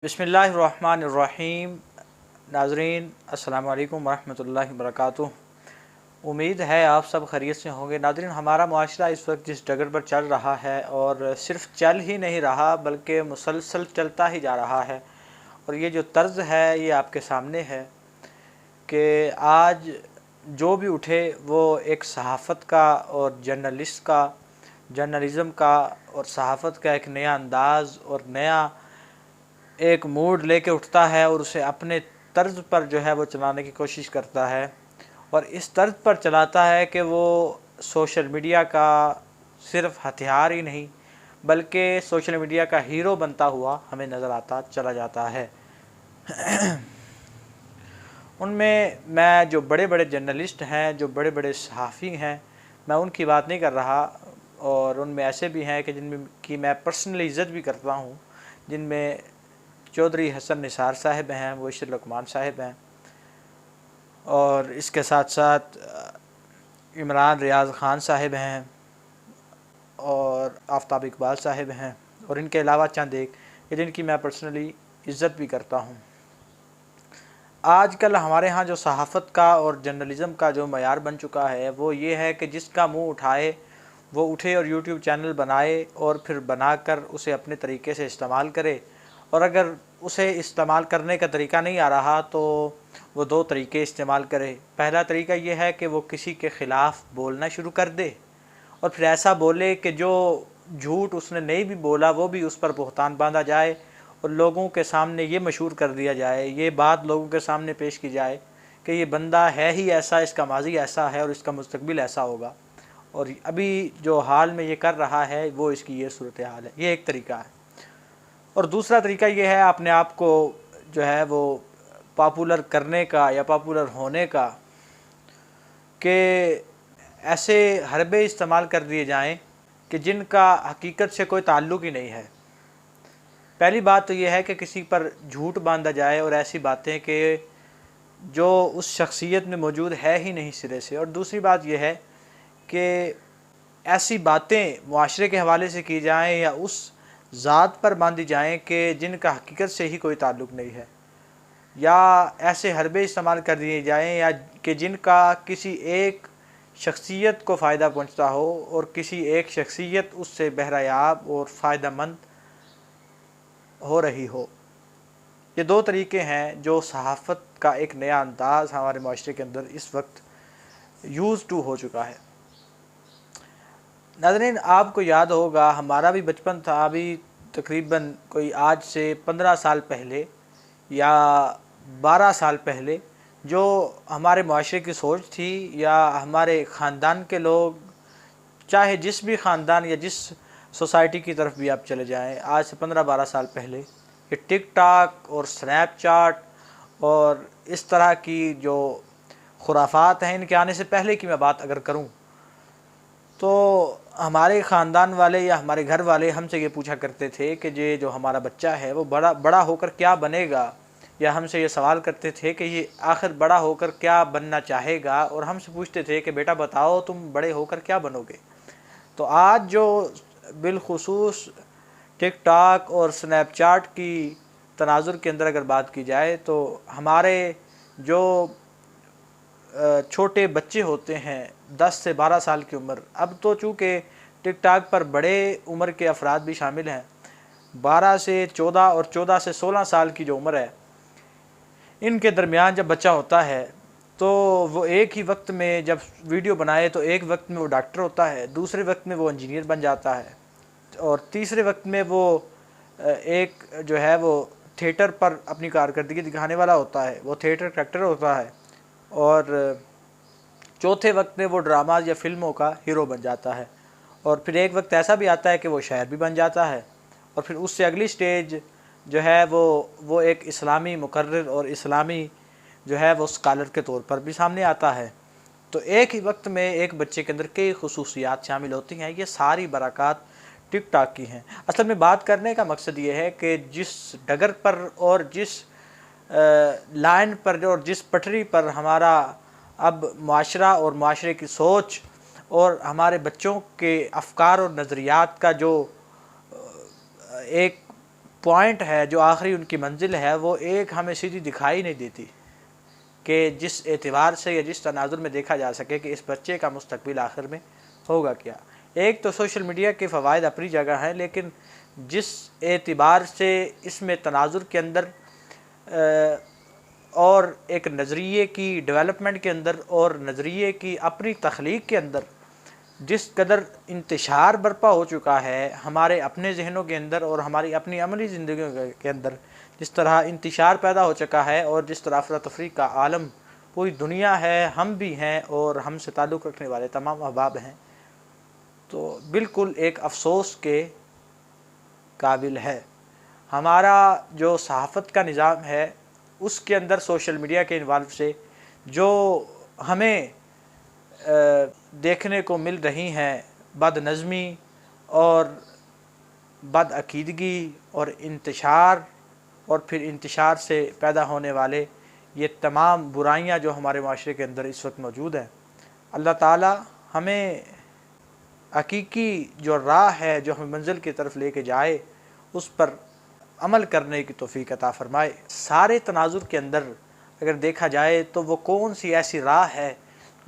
बिस्मिल्लाहिर्रहमानिर्रहीम। नाज़रीन अस्सलामु अलैकुम वरहमतुल्लाहि वबरकातुहू। उम्मीद है आप सब खैरियत से होंगे। नाज़रीन, हमारा मुआशरा इस वक्त जिस डगर पर चल रहा है और सिर्फ चल ही नहीं रहा बल्कि मुसलसल चलता ही जा रहा है, और ये जो तर्ज़ है ये आपके सामने है कि आज जो भी उठे वो एक सहाफ़त का और जर्नलिज़म का और सहाफ़त का एक नया अंदाज़ और नया एक मूड लेके उठता है और उसे अपने तर्ज पर जो है वो चलाने की कोशिश करता है, और इस तर्ज पर चलाता है कि वो सोशल मीडिया का सिर्फ हथियार ही नहीं बल्कि सोशल मीडिया का हीरो बनता हुआ हमें नज़र आता चला जाता है। उनमें मैं जो बड़े बड़े जर्नलिस्ट हैं, जो बड़े बड़े सहाफ़ी हैं, मैं उनकी बात नहीं कर रहा, और उनमें ऐसे भी हैं कि जिनमें की मैं पर्सनली इज़्ज़त भी करता हूँ, जिनमें चौधरी हसन निसार साहब हैं, मुबश्शिर लुकमान साहब हैं, और इसके साथ साथ इमरान रियाज़ ख़ान साहब हैं और आफ्ताब इकबाल साहब हैं, और इनके अलावा चंद एक जिनकी मैं पर्सनली इज़्ज़त भी करता हूँ। आजकल हमारे यहाँ जो सहाफ़त का और जर्नलिज़म का जो मयार बन चुका है वो ये है कि जिसका मुँह उठाए वो उठे और यूट्यूब चैनल बनाए और फिर बनाकर उसे अपने तरीके से इस्तेमाल करे, और अगर उसे इस्तेमाल करने का तरीका नहीं आ रहा तो वो दो तरीके इस्तेमाल करे। पहला तरीका ये है कि वो किसी के ख़िलाफ़ बोलना शुरू कर दे और फिर ऐसा बोले कि जो झूठ उसने नहीं भी बोला वो भी उस पर बहतान बांधा जाए और लोगों के सामने ये मशहूर कर दिया जाए, ये बात लोगों के सामने पेश की जाए कि ये बंदा है ही ऐसा, इसका माजी ऐसा है और इसका मुस्तकबिल ऐसा होगा, और अभी जो हाल में ये कर रहा है वो इसकी ये सूरत हाल है। ये एक तरीका है। और दूसरा तरीका ये है अपने आप को जो है वो पॉपुलर करने का या पॉपुलर होने का, कि ऐसे हरबे इस्तेमाल कर दिए जाएं कि जिनका हकीकत से कोई ताल्लुक़ ही नहीं है। पहली बात तो ये है कि किसी पर झूठ बांधा जाए और ऐसी बातें कि जो उस शख्सियत में मौजूद है ही नहीं सिरे से, और दूसरी बात यह है कि ऐसी बातें मुआशरे के हवाले से की जाएं या उस ज़ात पर बांधी जाएं कि जिनका हकीकत से ही कोई ताल्लुक़ नहीं है, या ऐसे हरबे इस्तेमाल कर दिए जाएं या कि जिनका किसी एक शख्सियत को फ़ायदा पहुंचता हो और किसी एक शख्सियत उससे बहरायाब और फ़ायदेमंद हो रही हो। ये दो तरीके हैं जो सहाफ़त का एक नया अंदाज़ हमारे माशरे के अंदर इस वक्त यूज़ टू हो चुका है। नाज़रीन, आपको याद होगा हमारा भी बचपन था, अभी तकरीबन कोई आज से 15 साल पहले या 12 साल पहले जो हमारे माशरे की सोच थी या हमारे ख़ानदान के लोग, चाहे जिस भी ख़ानदान या जिस सोसाइटी की तरफ भी आप चले जाएं, आज से 15-12 साल पहले ये टिक टॉक और स्नैपचैट और इस तरह की जो खुराफात हैं, इनके आने से पहले की मैं बात अगर करूं तो हमारे ख़ानदान वाले या हमारे घर वाले हमसे ये पूछा करते थे कि ये जो हमारा बच्चा है वो बड़ा होकर क्या बनेगा, या हमसे ये सवाल करते थे कि ये आखिर बड़ा होकर क्या बनना चाहेगा, और हमसे पूछते थे कि बेटा बताओ तुम बड़े होकर क्या बनोगे। तो आज जो बिलखुसूस टिकटॉक और स्नैपचैट की तनाजुर के अंदर अगर बात की जाए तो हमारे जो छोटे बच्चे होते हैं 10 से 12 साल की उम्र, अब तो चूँकि टिकटॉक पर बड़े उम्र के अफराद भी शामिल हैं, 12 से 14 और 14 से 16 साल की जो उम्र है, इनके दरमियान जब बच्चा होता है तो वो एक ही वक्त में जब वीडियो बनाए तो एक वक्त में वो डॉक्टर होता है, दूसरे वक्त में वो इंजीनियर बन जाता है, और तीसरे वक्त में वो एक जो है वो थिएटर पर अपनी कारकर्दगी दिखाने वाला होता है, वो थिएटर एक्टर होता है, और चौथे वक्त में वो ड्रामा या फिल्मों का हीरो बन जाता है, और फिर एक वक्त ऐसा भी आता है कि वो शायर भी बन जाता है, और फिर उससे अगली स्टेज जो है वो एक इस्लामी मुकर्रिर और इस्लामी जो है वो स्कॉलर के तौर पर भी सामने आता है। तो एक ही वक्त में एक बच्चे के अंदर कई खुसूसियात शामिल होती हैं। ये सारी बरक़ात टिकटॉक की हैं। असल में बात करने का मकसद ये है कि जिस डगर पर और जिस लाइन पर और जिस पटरी पर हमारा अब माशरा और माशरे की सोच और हमारे बच्चों के अफ़कार और नज़रियात का जो एक پوائنٹ ہے، جو آخری ان کی منزل ہے، وہ ایک ہمیں سیدھی دکھائی نہیں دیتی کہ جس اعتبار سے یا جس تناظر میں دیکھا جا سکے کہ اس بچے کا مستقبل آخر میں ہوگا کیا۔ ایک تو سوشل میڈیا کے فوائد اپنی جگہ ہیں، لیکن جس اعتبار سے اس میں تناظر کے اندر اور ایک نظریے کی ڈیولپمنٹ کے اندر اور نظریے کی اپنی تخلیق کے اندر جس قدر انتشار برپا ہو چکا ہے ہمارے اپنے ذہنوں کے اندر اور ہماری اپنی عملی زندگیوں کے اندر، جس طرح انتشار پیدا ہو چکا ہے اور جس طرح افراتفری کا عالم پوری دنیا ہے، ہم بھی ہیں اور ہم سے تعلق رکھنے والے تمام احباب ہیں، تو بالکل ایک افسوس کے قابل ہے۔ ہمارا جو صحافت کا نظام ہے اس کے اندر سوشل میڈیا کے انوالو سے جو ہمیں دیکھنے کو مل رہی ہیں بد نظمی اور بد عقیدگی اور انتشار، اور پھر انتشار سے پیدا ہونے والے یہ تمام برائیاں جو ہمارے معاشرے کے اندر اس وقت موجود ہیں، اللہ تعالی ہمیں حقیقی جو راہ ہے جو ہمیں منزل کی طرف لے کے جائے اس پر عمل کرنے کی توفیق عطا فرمائے۔ سارے تناظر کے اندر اگر دیکھا جائے تو وہ کون سی ایسی راہ ہے،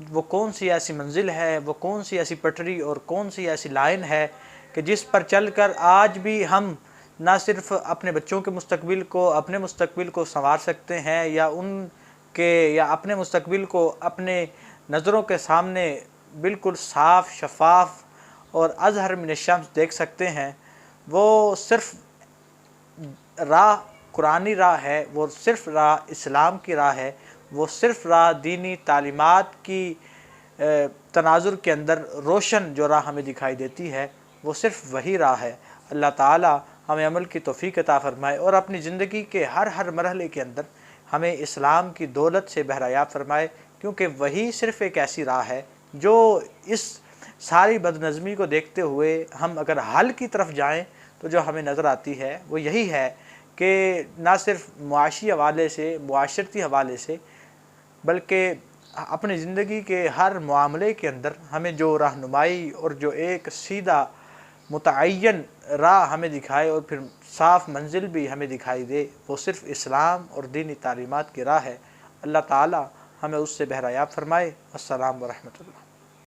وہ کون سی ایسی منزل ہے، وہ کون سی ایسی پٹری اور کون سی ایسی لائن ہے کہ جس پر چل کر آج بھی ہم نہ صرف اپنے بچوں کے مستقبل کو، اپنے مستقبل کو سنوار سکتے ہیں، یا اپنے مستقبل کو اپنے نظروں کے سامنے بالکل صاف شفاف اور اظہر من الشمس دیکھ سکتے ہیں۔ وہ صرف راہ قرآنی راہ ہے، وہ صرف راہ اسلام کی راہ ہے، وہ صرف راہ دینی تعلیمات کی تناظر کے اندر روشن جو راہ ہمیں دکھائی دیتی ہے، وہ صرف وہی راہ ہے۔ اللہ تعالی ہمیں عمل کی توفیق عطا فرمائے اور اپنی زندگی کے ہر مرحلے کے اندر ہمیں اسلام کی دولت سے بہرایاب فرمائے، کیونکہ وہی صرف ایک ایسی راہ ہے جو اس ساری بد نظمی کو دیکھتے ہوئے ہم اگر حل کی طرف جائیں تو جو ہمیں نظر آتی ہے وہ یہی ہے کہ نہ صرف معاشی حوالے سے، معاشرتی حوالے سے، بلکہ اپنی زندگی کے ہر معاملے کے اندر ہمیں جو رہنمائی اور جو ایک سیدھا متعین راہ ہمیں دکھائے اور پھر صاف منزل بھی ہمیں دکھائی دے، وہ صرف اسلام اور دینی تعلیمات کی راہ ہے۔ اللہ تعالی ہمیں اس سے بہرایاب فرمائے۔ السلام ورحمۃ اللہ۔